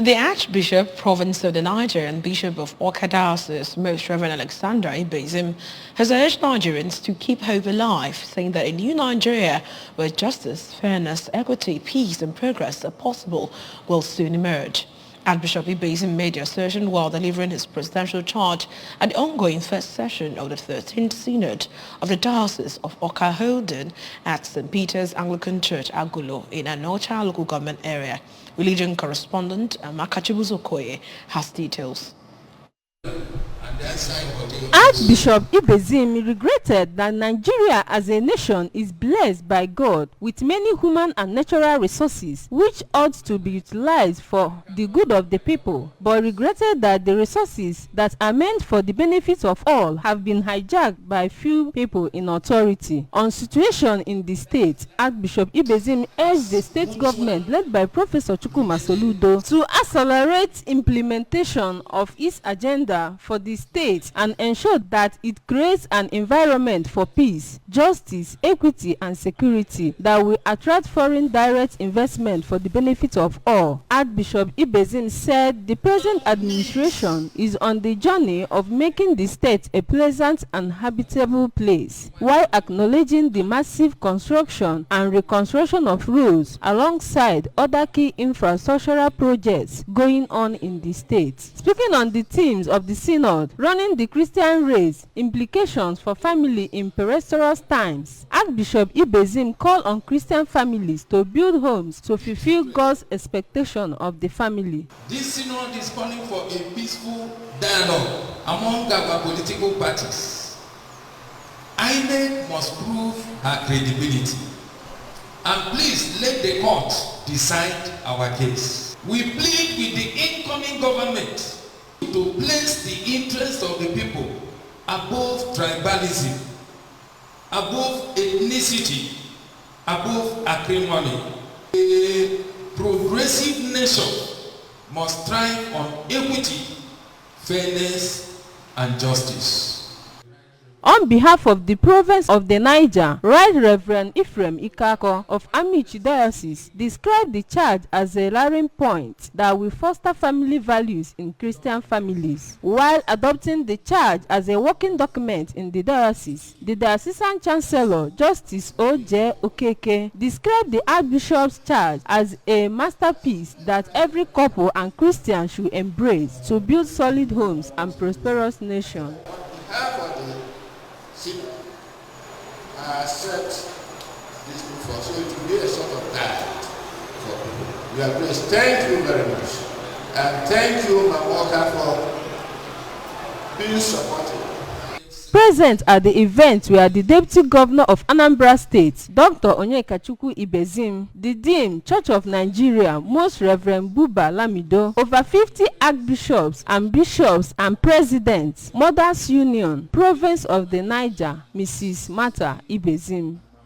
The Archbishop, Province of the Niger, and Bishop of Awka Diocese, Most Reverend Alexander Ibezim, has urged Nigerians to keep hope alive, saying that a new Nigeria where justice, fairness, equity, peace and progress are possible will soon emerge. Archbishop Ibezim made the assertion while delivering his presidential charge at the ongoing first session of the 13th Synod of the Diocese of Awka holding at St. Peter's Anglican Church, Agulo, in Anocha local government area. Religion correspondent Makachibuzo Okoye has details. Archbishop Ibezim regretted that Nigeria as a nation is blessed by God with many human and natural resources which ought to be utilized for the good of the people, but regretted that the resources that are meant for the benefit of all have been hijacked by few people in authority. On situation in the state, Archbishop Ibezim urged the state government led by Professor Chukwuma Soludo to accelerate implementation of its agenda for the state and ensure that it creates an environment for peace, justice, equity and security that will attract foreign direct investment for the benefit of all. Archbishop Ibezim said the present administration is on the journey of making the state a pleasant and habitable place, while acknowledging the massive construction and reconstruction of roads alongside other key infrastructural projects going on in the state. Speaking on the themes of the synod, running the Christian race, implications for family in perilous times, Archbishop Ibezim called on Christian families to build homes to fulfill God's expectation of the family. This synod is calling for a peaceful dialogue among our political parties. INEC must prove her credibility. And please let the court decide our case. We plead with the incoming government to place the interests of the people above tribalism, above ethnicity, above acrimony. A progressive nation must thrive on equity, fairness, and justice. On behalf of the Province of the Niger, Right Reverend Ephraim Ikako of Amichi Diocese described the charge as a rallying point that will foster family values in Christian families. While adopting the charge as a working document in the diocese, the Diocesan Chancellor, Justice O.J. Okeke, described the Archbishop's charge as a masterpiece that every couple and Christian should embrace to build solid homes and prosperous nation. Set this before, so it will be a sort of guide for people. We are blessed. Thank you very much. And thank you, Mamoka, for being supportive. Present at the event were the Deputy Governor of Anambra State, Dr. Onyekachukwu Ibezim, the Dean, Church of Nigeria, Most Reverend Buba Lamido, over 50 archbishops and bishops and presidents, Mothers Union, Province of the Niger, Mrs. Martha Ibezim.